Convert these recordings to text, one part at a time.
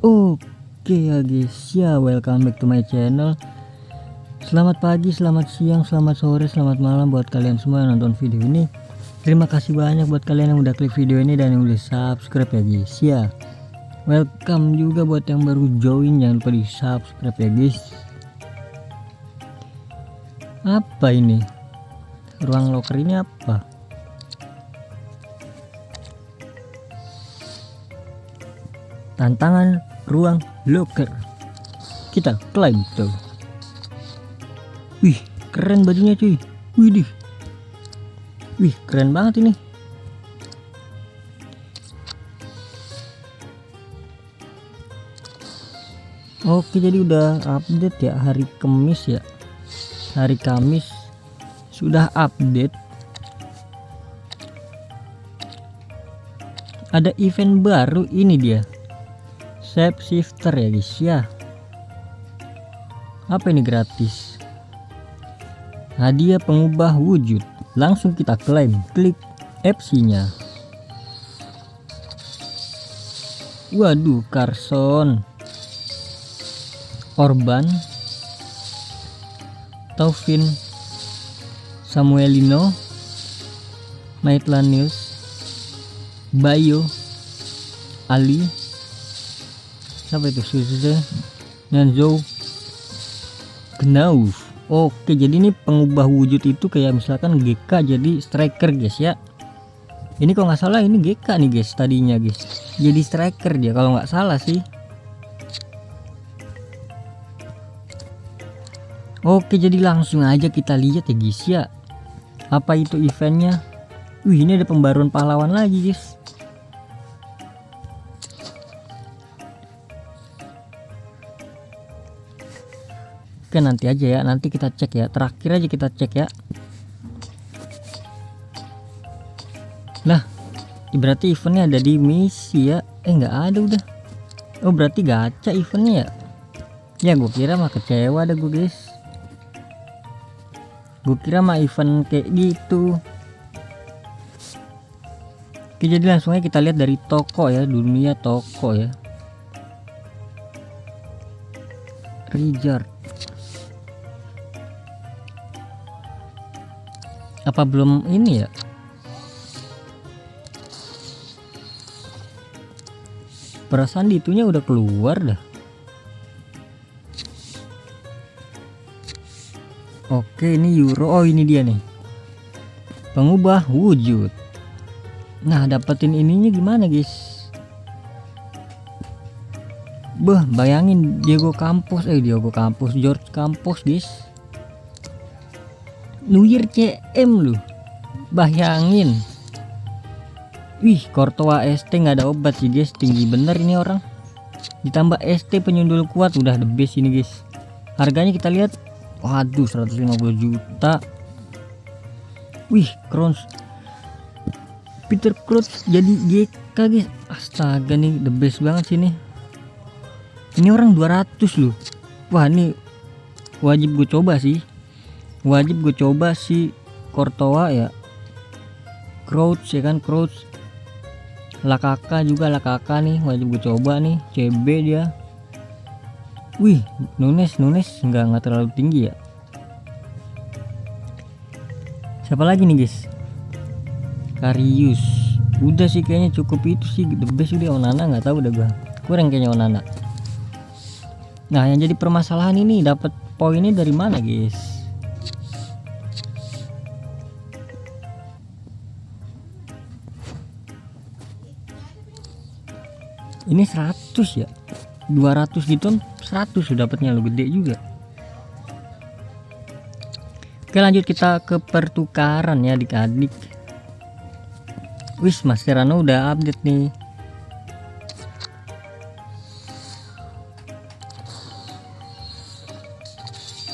Oke ya guys ya, welcome back to my channel. Selamat pagi, selamat siang, selamat sore, selamat malam buat kalian semua yang nonton video ini. Terima kasih banyak buat kalian yang udah klik video ini dan yang udah subscribe ya guys ya. Welcome juga buat yang baru join, jangan lupa di subscribe ya guys. Apa ini? Ruang locker ini apa? Tantangan ruang locker. Kita klaim tuh. Wih, keren bajunya cuy. Widih. Wih, keren banget ini. Oke, jadi udah update ya hari Kamis ya. Hari Kamis sudah update. Ada event baru, ini dia. Shape shifter ya guys ya. Apa ini gratis? Hadiah pengubah wujud. Langsung kita klaim, klik FC-nya. Waduh, Carson, Orban, Taufin, Samuelino, Maitlanius, Bayo, Ali, siapa itu, Suze, Nanzo, Knauf. Oke, jadi ini pengubah wujud itu kayak misalkan GK jadi striker guys ya. Ini kalau nggak salah ini GK nih guys tadinya guys, jadi striker dia kalau nggak salah sih. Oke, jadi langsung aja kita lihat ya guys ya, apa itu eventnya. Wih, ini ada pembaruan pahlawan lagi guys. Oke, nanti aja ya, nanti kita cek ya, terakhir aja kita cek ya. Nah, berarti eventnya ada di misi ya. Nggak ada udah. Oh, berarti gacha eventnya ya. Ya, gue kira mah kecewa dah gue guys. Gue kira mah event kayak gitu. Oke, jadi langsung aja kita lihat dari toko ya, dunia toko ya. Richard. Apa belum ini ya? Perasaan di itunya udah keluar dah. Oke, ini euro. Oh, ini dia nih. Pengubah wujud. Nah, dapetin ininya gimana, guys? Bah, bayangin Diego Campos, George Campos, guys. Nuir CM lu, bayangin. Wih, Courtois ST nggak ada obat sih guys, tinggi bener ini orang. Ditambah ST penyundul kuat, udah the best ini guys. Harganya kita lihat, waduh, 150 juta. Wih, Kroos, Peter Crouch jadi GK guys. Astaga nih, the best banget sih nih. Ini orang 200 loh. Wah, ini wajib gue coba sih. Wajib gue coba si Courtois ya, Crouch ya kan, Crouch, Lakaka juga, Lakaka nih wajib gue coba nih, CB dia. Wih, Nunes nggak terlalu tinggi ya. Siapa lagi nih guys? Karius. Udah sih kayaknya cukup itu sih, the best udah. Onana nggak tahu udah gua, kurang kayaknya Onana. Nah, yang jadi permasalahan ini dapat poinnya dari mana guys? Ini 100 ya, 200 gitu, 100 sudah dapatnya, lo gede juga. Oke, lanjut kita ke pertukaran ya adik-adik. Wis, Mascherano udah update nih.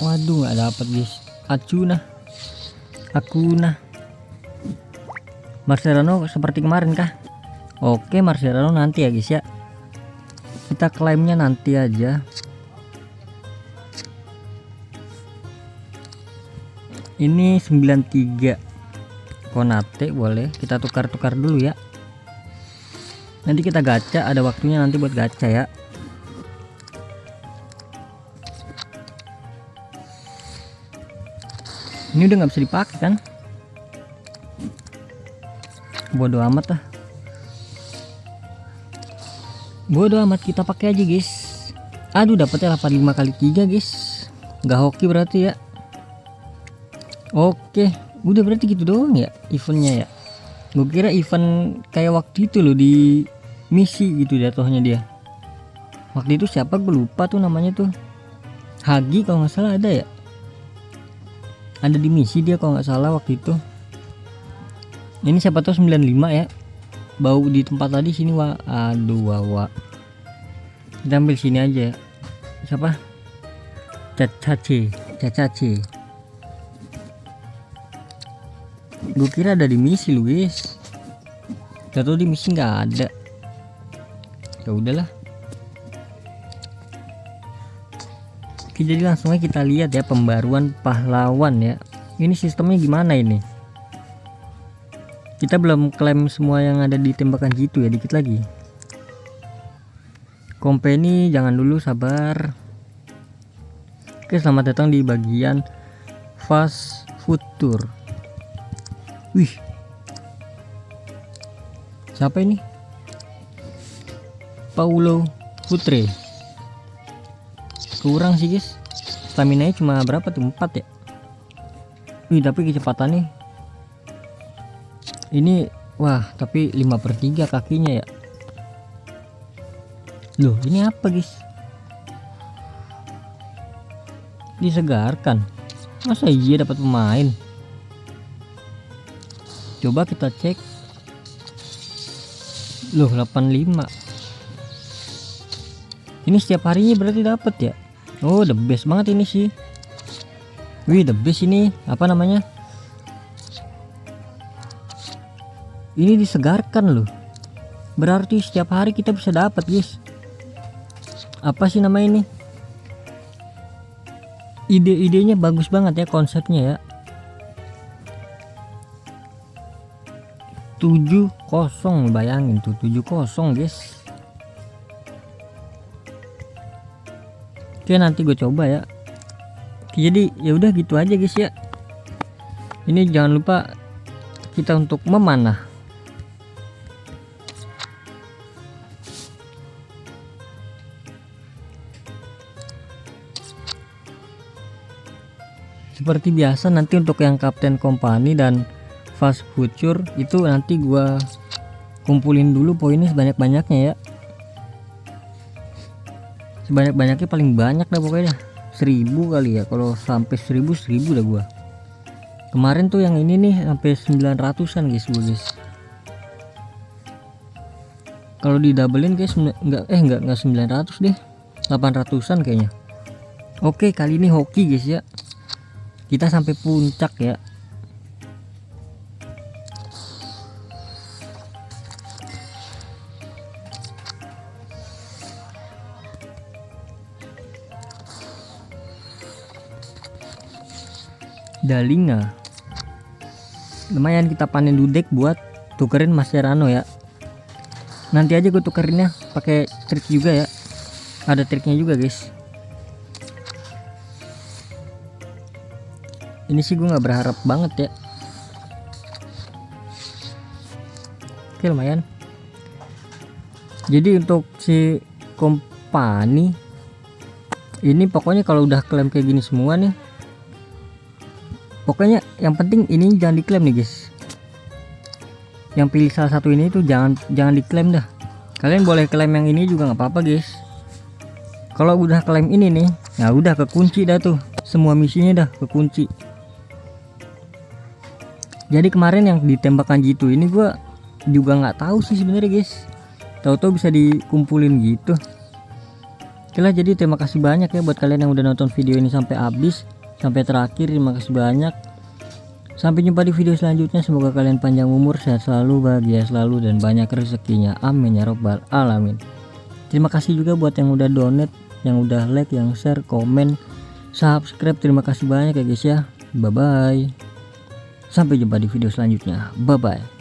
Waduh, nggak dapat guys. Akuna Mascherano seperti kemarin kah? Oke, Mascherano nanti ya guys ya. Kita klaimnya nanti aja. Ini 93 Konate, boleh kita tukar-tukar dulu ya. Nanti kita gacha, ada waktunya nanti buat gacha ya. Ini udah nggak bisa dipakai kan? Bodoh amat lah. Bodoh amat, kita pakai aja guys. Aduh, dapetnya 85 kali 3 guys. Nggak hoki berarti ya. Oke, udah berarti gitu doang ya eventnya ya. Gue kira event kayak waktu itu loh, di misi gitu jatuhnya dia. Waktu itu siapa gue lupa tuh namanya tuh. Hagi kalau nggak salah ada ya. Ada di misi dia kalau nggak salah waktu itu. Ini siapa tahu 95 ya. Bau di tempat tadi sini wah. Aduh wawa. Kita ambil sini aja ya. Siapa? Cacace. Gue kira ada di misi lu guys. Gak tau di misi nggak ada. Ya udahlah. Oke, jadi langsung aja kita lihat ya pembaruan pahlawan ya. Ini sistemnya gimana ini? Kita belum klaim semua yang ada di tembakan gitu ya, dikit lagi. Company jangan dulu, sabar. Oke, selamat datang di bagian fast food tour. Wih, siapa ini? Paulo Putre. Kurang sih guys, stamina nya cuma berapa tuh, 4 ya. Wih, tapi kecepatannya ini wah, tapi 5/3 kakinya ya. Loh, ini apa guys? Disegarkan, masa iya dapat pemain? Coba kita cek. Loh, 85. Ini setiap harinya berarti dapat ya. Oh, the best banget ini sih. Wih, the best ini. Apa namanya? Ini disegarkan loh. Berarti setiap hari kita bisa dapat, guys. Apa sih nama ini? Ide-idenya bagus banget ya, konsepnya ya. 70, bayangin tuh 70 guys. Oke, nanti gue coba ya. Jadi ya udah gitu aja guys ya. Ini jangan lupa kita untuk memanah. Seperti biasa nanti untuk yang Kapten Company dan Fast Future itu nanti gua kumpulin dulu poinnya sebanyak-banyaknya ya. Sebanyak-banyaknya, paling banyak dah pokoknya 1000 kali ya. Kalau sampai 1000 dah gua. Kemarin tuh yang ini nih sampai 900-an guys gua guys. Kalau di doublein guys enggak 900 deh. 800-an kayaknya. Oke, kali ini hoki guys ya. Kita sampai puncak ya. Dalinga. Lumayan kita panen dudek buat tukerin Mascherano ya. Nanti aja gue tukerinnya pakai trik juga ya. Ada triknya juga guys. Ini sih gue nggak berharap banget ya. Oke, lumayan. Jadi untuk si Company ini pokoknya kalau udah klaim kayak gini semua nih, pokoknya yang penting ini jangan diklaim nih guys. Yang pilih salah satu ini tuh jangan diklaim dah. Kalian boleh klaim yang ini juga nggak apa-apa guys. Kalau udah klaim ini nih, ya udah kekunci dah tuh. Semua misinya dah kekunci. Jadi kemarin yang ditembakkan gitu ini gua juga nggak tahu sih sebenarnya guys. Tahu-tahu bisa dikumpulin gitu. Oke lah, jadi terima kasih banyak ya buat kalian yang udah nonton video ini sampai habis, sampai terakhir. Terima kasih banyak. Sampai jumpa di video selanjutnya. Semoga kalian panjang umur, sehat selalu, bahagia selalu, dan banyak rezekinya. Amin ya robbal alamin. Terima kasih juga buat yang udah donate, yang udah like, yang share, komen, subscribe. Terima kasih banyak ya guys ya. Bye bye. Sampai jumpa di video selanjutnya. Bye bye.